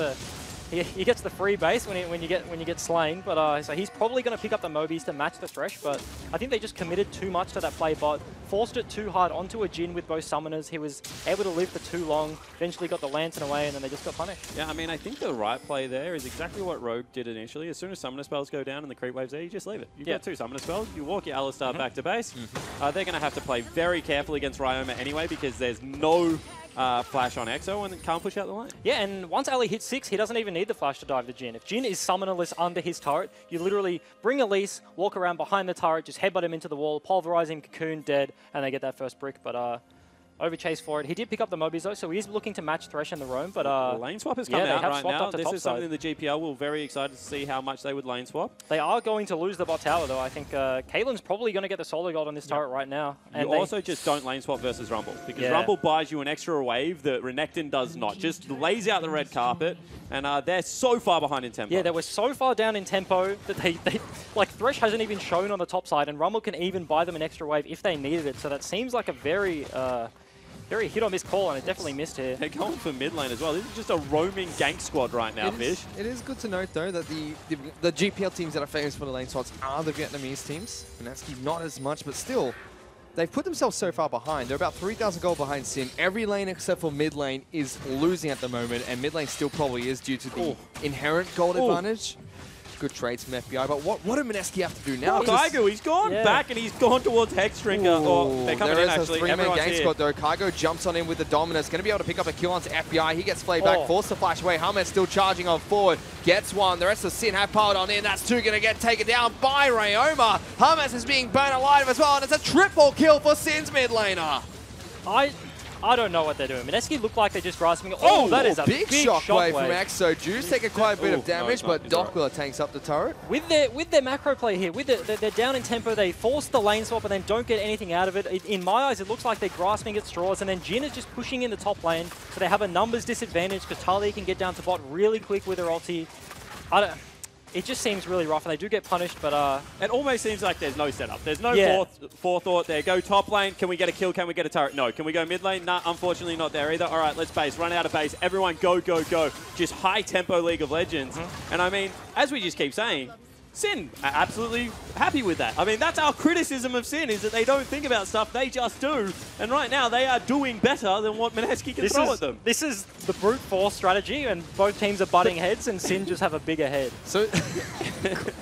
he gets the free base when you get slain. But so he's probably going to pick up the Mobies to match the Thresh. But I think they just committed too much to that play bot, forced it too hard onto a Jhin with both summoners. He was able to live for too long. Eventually got the lantern away, and then they just got punished. Yeah, I mean, I think the right play there is exactly what Rogue did initially. As soon as summoner spells go down and the creep waves there, you just leave it. You've got 2 summoner spells. You walk your Alistar back to base. They're going to have to play very carefully against Ryoma anyway because there's no flash on Exo and can't push out the lane. Yeah, and once Ali hits 6, he doesn't even need the flash to dive the Jhin. If Jhin is summonerless under his turret, you literally bring Elise, walk around behind the turret, just headbutt him into the wall, pulverize him, cocoon, dead, and they get that first brick. But overchase for it. He did pick up the Mobies though, so he is looking to match Thresh and the roam. But the lane swap has come they out have right swapped now. up to This top is side. something the GPL will very excited to see how much they would lane swap. They are going to lose the bot tower though. I think Caitlyn's probably going to get the solo gold on this turret right now. And You also just don't lane swap versus Rumble because Rumble buys you an extra wave that Renekton does not. Just lays out the red carpet, and they're so far behind in tempo. Yeah, they were so far down in tempo that they like Thresh hasn't even shown on the top side, and Rumble can even buy them an extra wave if they needed it. So that seems like a very hit or miss call, and it definitely missed here. They're going for mid lane as well. This is just a roaming gank squad right now, Fish. It is good to note, though, that the GPL teams that are famous for the lane swaps are the Vietnamese teams. Mineski not as much, but still, they've put themselves so far behind. They're about 3,000 gold behind Sin. Every lane except for mid lane is losing at the moment, and mid lane still probably is due to the inherent gold advantage. Good trades from FBI, but what do Mineski have to do now? Kygo, he's gone back and he's gone towards Hexdrinker. Oh, they're coming in actually. There is a 3-man gang here. squad though. Kygo jumps on in with the dominance. Going to be able to pick up a kill onto FBI. He gets flayed back, forced to flash away. Hamed still charging on forward. Gets one. The rest of Sin have piled on in. That's 2 going to get taken down by Ryoma. Hamed is being burnt alive as well, and it's a triple kill for Sin's mid laner. I don't know what they're doing. Mineski looked like they're just grasping it. Oh, that is a big shockwave from Exo. Juice taking quite a bit of damage, but Dockler tanks up the turret. With their macro play here, they're down in tempo, they force the lane swap and then don't get anything out of it. In my eyes, it looks like they're grasping at straws, and then Jhin is just pushing in the top lane, so they have a numbers disadvantage because Talia can get down to bot really quick with her ulti. It just seems really rough, and they do get punished, but it almost seems like there's no setup. There's no forethought there. Go top lane. Can we get a kill? Can we get a turret? No. Can we go mid lane? Nah, unfortunately not there either. All right, let's base. Run out of base. Everyone go, go, go. Just high tempo League of Legends. And I mean, as we just keep saying, Sin are absolutely happy with that. I mean, that's our criticism of Sin, is that they don't think about stuff, they just do. And right now, they are doing better than what Mineski can throw at them. This is the brute force strategy, and both teams are butting heads, and Sin just have a bigger head. So the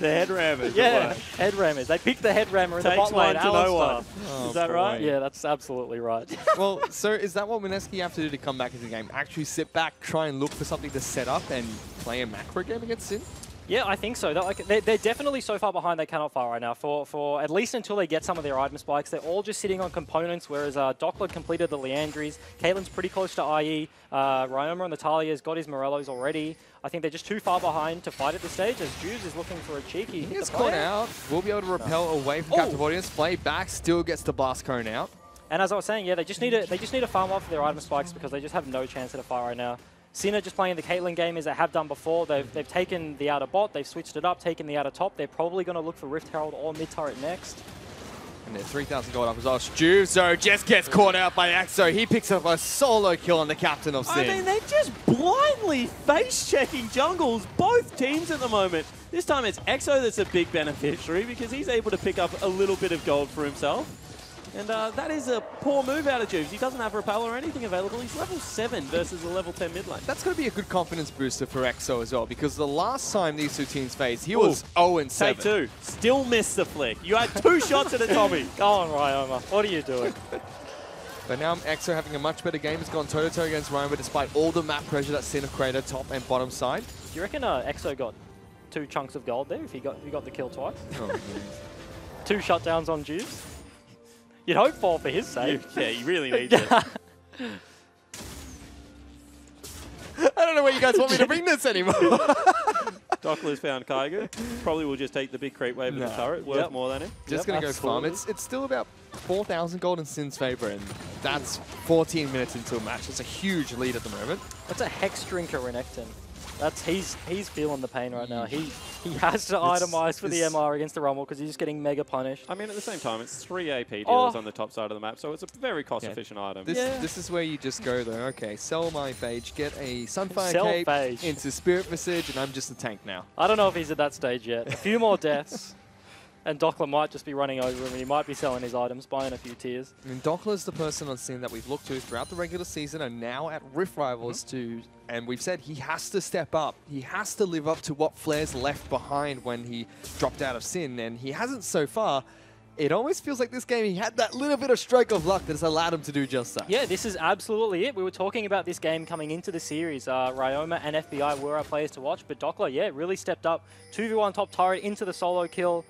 head rammers. Yeah, head rammers. They picked the head rammer in the bot lane. Takes one to know one. Oh, is that right? Yeah, that's absolutely right. Well, so is that what Mineski have to do to come back into the game? Actually sit back, try and look for something to set up and play a macro game against Sin? Yeah, I think so. They're definitely so far behind they cannot fire right now. For at least until they get some of their item spikes, they're all just sitting on components, whereas Dockler completed the Leandries. Caitlin's pretty close to IE. Ryoma and Natalia's got his Morellos already. I think they're just too far behind to fight at this stage, as Juves is looking for a cheeky hit. He gets caught out. We'll be able to repel away from captive audience. Play back, still gets the blast cone out. And as I was saying, yeah, they just need to farm off their item spikes because they just have no chance at a fire right now. SIN are just playing the Caitlyn game as they have done before. They've taken the outer bot, they've switched it up, taken the outer top. They're probably going to look for Rift Herald or mid turret next. And they're 3,000 gold up as well. Juves, though, just gets caught out by Axo. He picks up a solo kill on the captain of SIN. I mean, they're just blindly face-checking jungles, both teams at the moment. This time it's Exo that's a big beneficiary because he's able to pick up a little bit of gold for himself. And that is a poor move out of Juves. He doesn't have Repel or anything available. He's level 7 versus a level 10 mid lane. That's going to be a good confidence booster for Exo as well, because the last time these two teams faced, he was 0-7. Take 2. Still missed the flick. You had 2 shots at a Tommy. Go on, Ryoma. What are you doing? But now Exo having a much better game. It's gone toe-to-toe against Ryoma despite all the map pressure that SIN have created top and bottom side. Do you reckon Exo got 2 chunks of gold there if he got the kill twice? Oh, 2 shutdowns on Juves? You'd hope for his sake. Yeah, he really needs it. I don't know where you guys want me to bring this anymore. Dockler's found Kaigo. Probably will just take the big creep wave of the turret. Worth more than him. Just going to go farm. It's still about 4,000 gold in SIN's favor, and that's 14 minutes into a match. It's a huge lead at the moment. That's a Hex Drinker Renekton. He's feeling the pain right now. He has to itemize for the MR against the Rumble because he's just getting mega punished. I mean, at the same time, it's 3 AP dealers on the top side of the map, so it's a very cost-efficient item. This is where you just go, though. Okay, sell my Phage, get a Sunfire Cape into Spirit Visage, and I'm just a tank now. I don't know if he's at that stage yet. A few more deaths. And Dockler might just be running over him, and he might be selling his items, buying a few tiers. I mean, Dockler's the person on SIN that we've looked to throughout the regular season and now at Rift Rivals and we've said he has to step up. He has to live up to what Flair's left behind when he dropped out of SIN, and he hasn't so far. It almost feels like this game he had that little bit of stroke of luck that has allowed him to do just that. Yeah, this is absolutely it. We were talking about this game coming into the series. Ryoma and FBI were our players to watch, but Dockler, yeah, really stepped up. 2v1 top turret into the solo kill.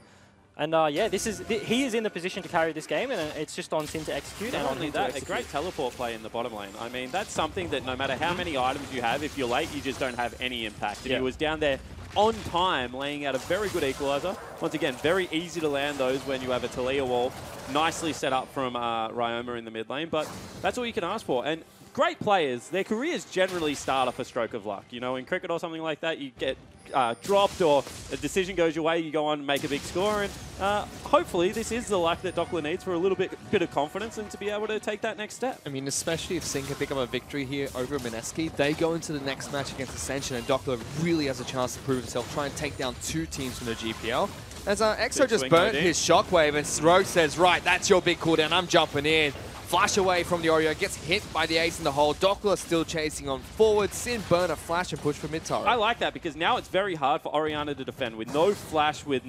And yeah, he is in the position to carry this game, and it's just on SIN to execute. Not only that, a great teleport play in the bottom lane. I mean, that's something that no matter how many items you have, if you're late, you just don't have any impact. And he was down there on time, laying out a very good equalizer. Once again, very easy to land those when you have a Talia wall. Nicely set up from Ryoma in the mid lane, but that's all you can ask for. And great players, their careers generally start off a stroke of luck. You know, in cricket or something like that, you get dropped or a decision goes your way, you go on and make a big score, and hopefully this is the luck that Dockler needs for a little bit of confidence and to be able to take that next step. I mean, especially if SIN can pick up a victory here over Mineski, they go into the next match against Ascension, and Dockler really has a chance to prove himself, try and take down 2 teams from the GPL. As Exo just burnt his shockwave, and Rogue says, right, that's your big cooldown, I'm jumping in. Flash away from the Oreo, gets hit by the ace in the hole. Dockler still chasing on forward. SIN burn a flash and push for mid turret. I like that because now it's very hard for Orianna to defend with no flash, with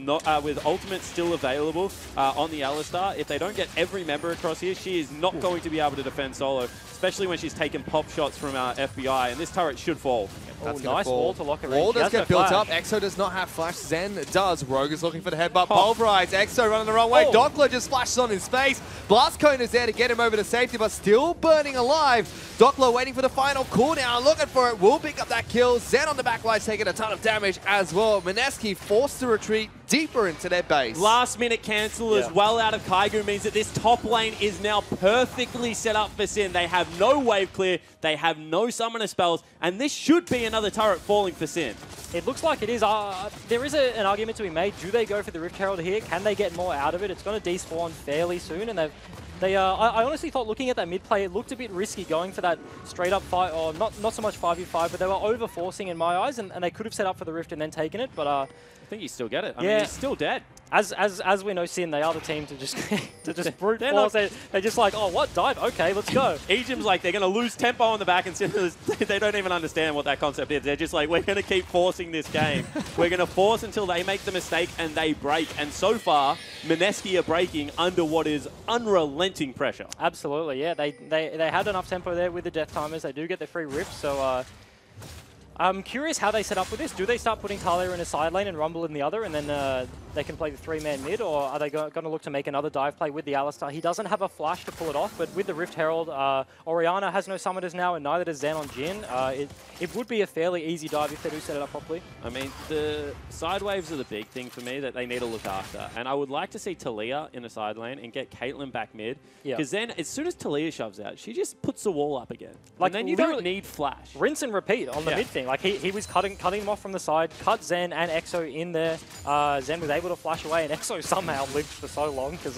ultimate still available on the Alistar. If they don't get every member across here, she is not going to be able to defend solo, especially when she's taking pop shots from FBI, and this turret should fall. That's nice wall to lock her in. Wall does get built up. Exo does not have flash. Zen does. Rogue is looking for the headbutt. Pulverize. Exo running the wrong way. Dockler just flashes on his face. Blast Cone is there to get him over to safety, but still burning alive. Dockler waiting for the final cooldown. Looking for it. Will pick up that kill. Zen on the back line taking a ton of damage as well. Mineski forced to retreat deeper into their base. Last minute cancel as well out of Kaigo means that this top lane is now perfectly set up for SIN. They have no wave clear. They have no summoner spells, and this should be another turret falling for SIN. It looks like it is. There is an argument to be made. Do they go for the Rift Herald here? Can they get more out of it? It's going to despawn fairly soon, and I honestly thought looking at that mid play, it looked a bit risky going for that straight up fight, or not so much 5v5, but they were over forcing in my eyes, and they could have set up for the Rift and then taken it, but I think you still get it. I mean, he's still dead. As we know, SIN, they are the team to just brute force. They're just like, oh, what, dive? Okay, let's go. Egypt's like, they're going to lose tempo on the back, and they don't even understand what that concept is. They're just like, we're going to keep forcing this game. We're going to force until they make the mistake and they break. And so far, Mineski are breaking under what is unrelenting pressure. Absolutely, yeah. They had enough tempo there with the death timers. They do get the free rips, so I'm curious how they set up with this. Do they start putting Talia in a side lane and Rumble in the other, and then they can play the 3-man mid, or are they going to look to make another dive play with the Alistar? He doesn't have a flash to pull it off, but with the Rift Herald, Orianna has no summoners now, and neither does Zen on Jhin. It would be a fairly easy dive if they do set it up properly. I mean, the side waves are the big thing for me that they need to look after. And I would like to see Talia in a side lane and get Caitlyn back mid. Because then, as soon as Talia shoves out, she just puts the wall up again. Like, and then you don't need flash. Rinse and repeat on the mid thing. Like, he was cutting them off from the side, cut Zen and Exo in there. Zen was able to flash away, and Exo somehow lived for so long because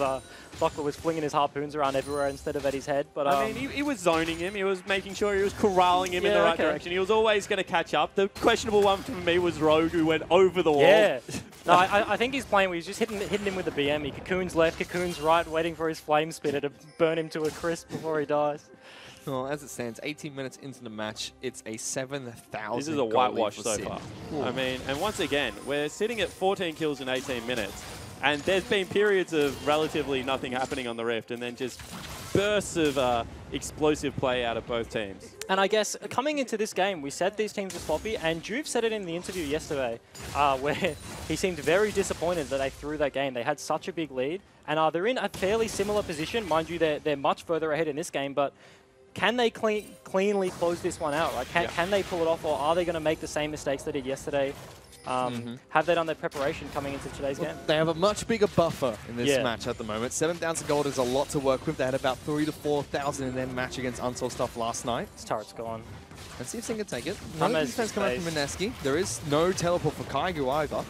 Dockler was flinging his harpoons around everywhere instead of at his head. But I mean, he was zoning him. He was making sure he was corralling him in the right direction. He was always going to catch up. The questionable one for me was Rogue, who went over the wall. Yeah. No, I think he's playing. He's just hitting him with the BM. He cocoons left, cocoons right, waiting for his flame spitter to burn him to a crisp before he dies. Well, as it stands, 18 minutes into the match, it's a 7,000. This is a whitewash so far. I mean, and once again, we're sitting at 14 kills in 18 minutes. And there's been periods of relatively nothing happening on the Rift, and then just bursts of explosive play out of both teams. And I guess coming into this game, we said these teams were sloppy, and Juve said it in the interview yesterday, where he seemed very disappointed that they threw that game. They had such a big lead, and they're in a fairly similar position. Mind you, they're much further ahead in this game, but can they cleanly close this one out? Like, can they pull it off, or are they going to make the same mistakes they did yesterday? Have they done their preparation coming into today's game? They have a much bigger buffer in this match at the moment. 7,000 gold is a lot to work with. They had about 3,000 to 4,000 in their match against Unsoul Stuff last night. This turret's gone. Let's see if Sin can take it. No defense coming out from Mineski. There is no teleport for Kaigu either.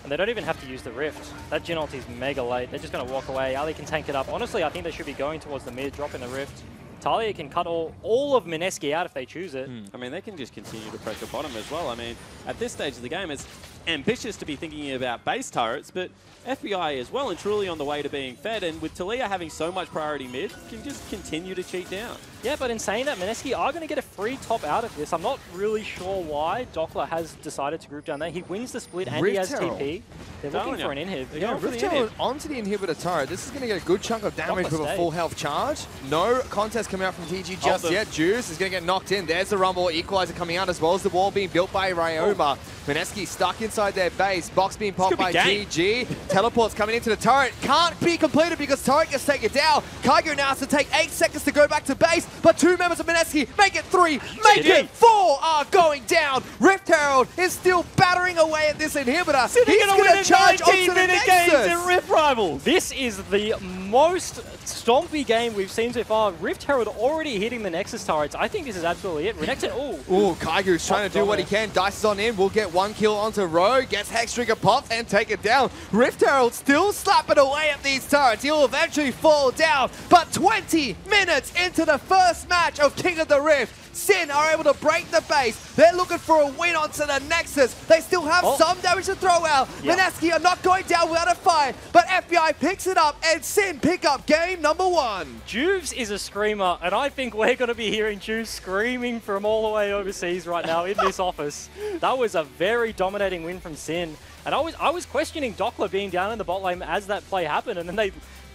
And they don't even have to use the Rift. That Jhin ulti is mega late. They're just going to walk away. Ali can tank it up. Honestly, I think they should be going towards the mid, dropping the Rift. Talia can cut all of Mineski out if they choose it. I mean, they can just continue to pressure bottom as well. I mean, at this stage of the game, it's ambitious to be thinking about base turrets, but FBI is well and truly on the way to being fed, and with Talia having so much priority mid, can just continue to cheat down. Yeah, but in saying that, Mineski are going to get a free top out of this. I'm not really sure why Dockler has decided to group down there. He wins the split and he has TP. They're looking for an inhib. Yeah, Rift Herald onto the inhibitor turret. This is going to get a good chunk of damage with a full health charge. No contest coming out from TG just yet. Juice is going to get knocked in. There's the Rumble Equalizer coming out, as well as the wall being built by Ryoma. Mineski stuck inside their base. Box being popped by GG. Teleports coming into the turret. Can't be completed because turret gets taken down. Kaigu now has to take 8 seconds to go back to base, but 2 members of Mineski make it 3, make it 4 are going down. Rift Herald is still battering away at this inhibitor. He's going to charge onto the Nexus. In Rift Rivals. This is the most stompy game we've seen so far. Rift Herald already hitting the Nexus turrets. I think this is absolutely it. Renekton, ooh, Kaigu's trying to do what he can. Dice is on in. We'll get 1 kill onto Rogue. Gets Hex Trigger popped and take it down. Rift Herald still slapping away at these turrets. He'll eventually fall down. But 20 minutes into the first match of King of the Rift, Sin are able to break the base. They're looking for a win onto the Nexus. They still have some damage to throw out. Mineski are not going down without a fight, but FBI picks it up and Sin pick up game number 1. Juves is a screamer, and I think we're going to be hearing Juves screaming from all the way overseas right now in this office. That was a very dominating win from Sin. And I was questioning Dockler being down in the bot lane as that play happened, and then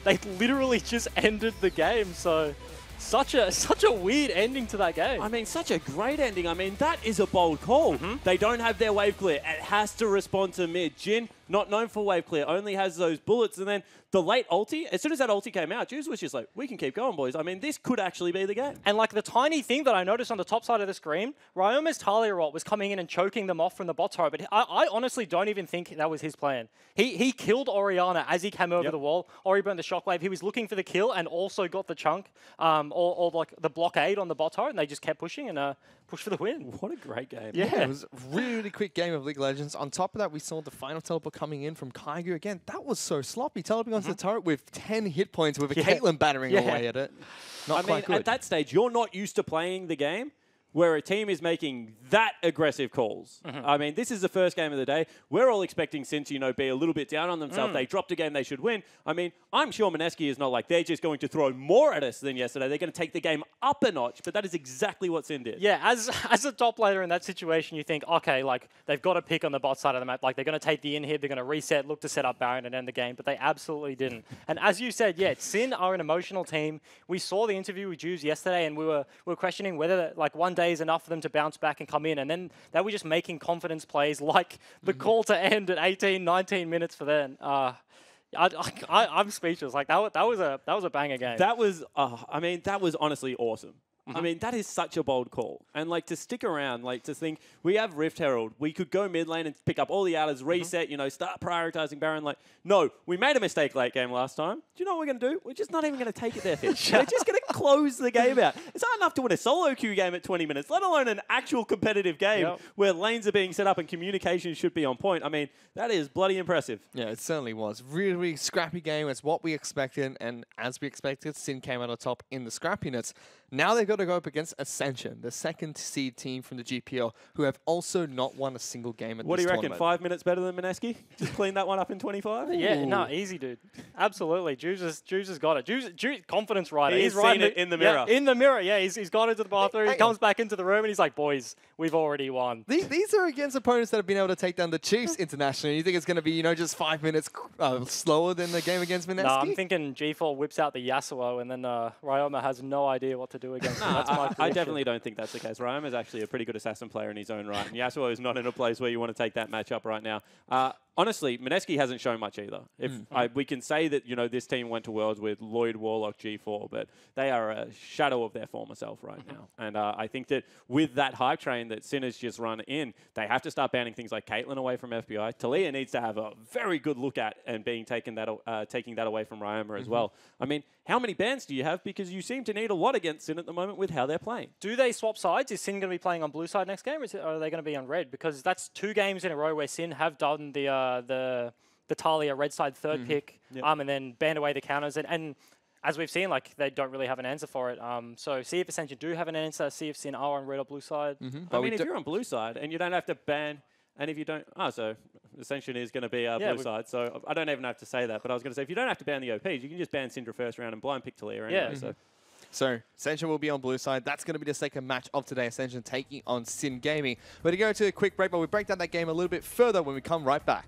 they literally just ended the game. So such a weird ending to that game. I mean, such a great ending. I mean, that is a bold call. They don't have their wave clear. It has to respond to mid. Jhin, not known for wave clear, only has those bullets. And then the late ulti, as soon as that ulti came out, Juice was just like, we can keep going, boys. I mean, this could actually be the game. And like the tiny thing that I noticed on the top side of the screen, Ryoma's Talia ult was coming in and choking them off from the bot turret, but I honestly don't even think that was his plan. He killed Orianna as he came over the wall. Ori burned the shockwave. He was looking for the kill and also got the chunk, or like the blockade on the bot turret, and they just kept pushing and pushed for the win. What a great game. Yeah, it was a really quick game of League of Legends. On top of that, we saw the final teleport coming in from Kaigu again. That was so sloppy. Teleporting onto the turret with 10 hit points with a Caitlyn battering away at it. Not quite good. At that stage, you're not used to playing the game where a team is making that aggressive calls. I mean, this is the first game of the day. We're all expecting Sin to, be a little bit down on themselves. They dropped a game they should win. I mean, I'm sure Mineski is not like they're just going to throw more at us than yesterday. They're going to take the game up a notch, but that is exactly what Sin did. Yeah, as a top laner in that situation, you think, okay, like, they've got to pick on the bot side of the map. Like, they're going to take the inhib, they're going to reset, look to set up Baron and end the game, but they absolutely didn't. And as you said, Sin are an emotional team. We saw the interview with Juves yesterday, and we were questioning whether, like, one day is enough for them to bounce back and come in. And then they were just making confidence plays like the call to end at 18, 19 minutes for them. I'm speechless. Like that was a banger game. That was, I mean, that was honestly awesome. I mean, that is such a bold call. And, like, to stick around, like, to think, we have Rift Herald. We could go mid lane and pick up all the outers, reset, you know, start prioritizing Baron. Like, no, we made a mistake late game last time. Do you know what we're going to do? We're just not even going to take it there, Fitch. We're just going to close the game out. It's not enough to win a solo queue game at 20 minutes, let alone an actual competitive game where lanes are being set up and communication should be on point. I mean, that is bloody impressive. Yeah, it certainly was. Really, really scrappy game. It's what we expected, and as we expected, Sin came out on top in the scrappiness. Now they've got to go up against Ascension, the second seed team from the GPL, who have also not won a single game at What this do you reckon, tournament. 5 minutes better than Mineski? Just clean that one up in 25? Yeah, no, easy, dude. Absolutely. Juice has got it. Juice, confidence rider. He's right seen it in the mirror. Yeah, in the mirror, yeah. He's gone into the bathroom, he comes back into the room, and he's like, boys, we've already won. These are against opponents that have been able to take down the Chiefs internationally. You think it's going to be, you know, just 5 minutes slower than the game against Mineski? No, I'm thinking G4 whips out the Yasuo, and then Ryoma has no idea what to do against him. That's my I definitely don't think that's the case. Ryoma is actually a pretty good assassin player in his own right, and Yasuo is not in a place where you want to take that matchup right now. Honestly, Mineski hasn't shown much either. We can say that, you know, this team went to Worlds with Lloyd, Warlock, G4, but they are a shadow of their former self right now. And I think that with that hype train that Sin has just run in, they have to start banning things like Caitlyn away from FBI. Talia needs to have a very good look at and taking that away from Ryoma as well. I mean, how many bans do you have? Because you seem to need a lot against Sin at the moment with how they're playing. Do they swap sides? Is Sin going to be playing on blue side next game, or are they going to be on red? Because that's 2 games in a row where Sin have done the Talia red side third pick, and then banned away the counters. And as we've seen, like, they don't really have an answer for it. So see if Ascension do have an answer, see if Sin are on red or blue side. I mean, if you're on blue side and you don't have to ban, and if you don't, so Ascension is going to be blue side. So I don't even have to say that, but I was going to say, if you don't have to ban the OPs, you can just ban Syndra first round and blind pick Talia anyway. So Ascension will be on blue side. That's going to be the second match of today. Ascension taking on Sin Gaming. We're going to go to a quick break, but we'll break down that game a little bit further when we come right back.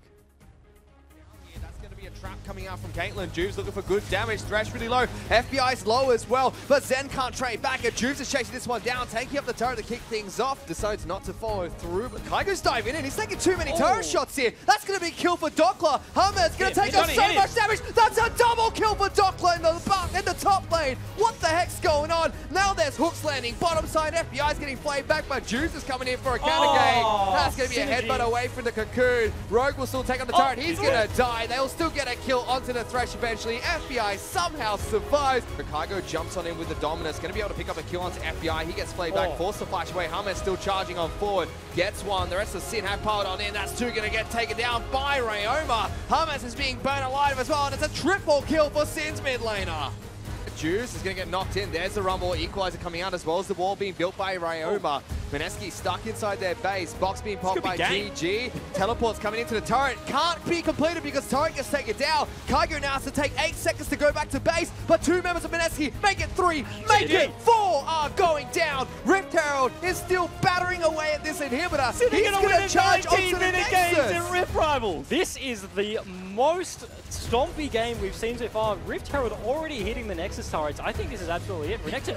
A trap coming out from Caitlyn. Juves looking for good damage. Thresh really low. FBI's low as well, but Zen can't trade back. And Juves is chasing this one down, taking up the turret to kick things off. Decides not to follow through, but Kaigo's diving in. He's taking too many turret shots here. That's going to be a kill for Dockler. Hummer's going to take off so much damage. That's a double kill for Dockler in the top lane. What the heck's going on? Now there's hooks landing. Bottom side, FBI's getting flayed back, but Juves is coming in for a counter game. That's going to be a headbutt away from the Cocoon. Rogue will still take on the turret. He's going to die. They'll still get a kill onto the Thresh eventually. FBI somehow survives. Kaigo jumps on in with the dominance. Going to be able to pick up a kill onto FBI. He gets played back, forced to flash away. Hummer still charging on forward. Gets one. The rest of Sin have piled on in. That's 2 going to get taken down by Ryoma. Hummus is being burned alive as well, and it's a triple kill for Sin's mid laner. Juice is going to get knocked in. There's the Rumble. Equalizer coming out as well as the wall being built by Ryoma. Mineski stuck inside their base. Box being popped by GG. Teleports coming into the turret. Can't be completed because turret gets taken down. Kaigo now has to take 8 seconds to go back to base, but 2 members of Mineski make it 3, make it 4 are going down. Rift Herald is still battering away at this inhibitor. He's going to charge onto the Nexus. In Rift Rivals. This is the most stompy game we've seen so far. Rift Herald already hitting the Nexus turrets. I think this is absolutely it. Renekton,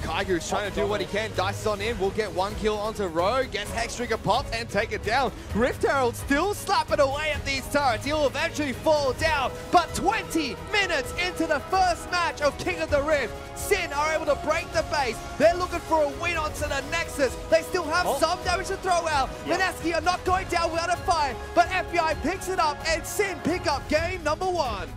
Kaigo's trying to do what he can. Dice is on in. We'll get 1 kill onto Rogue. Gets Hex Trigger popped and take it down. Rift Herald still slapping away at these turrets. He'll eventually fall down. But 20 minutes into the first match of King of the Rift, Sin are able to break the base. They're looking for a win onto the Nexus. They still have some damage to throw out. Mineski are not going down without a fight, but FBI picks it up and Sin pick up game number 1.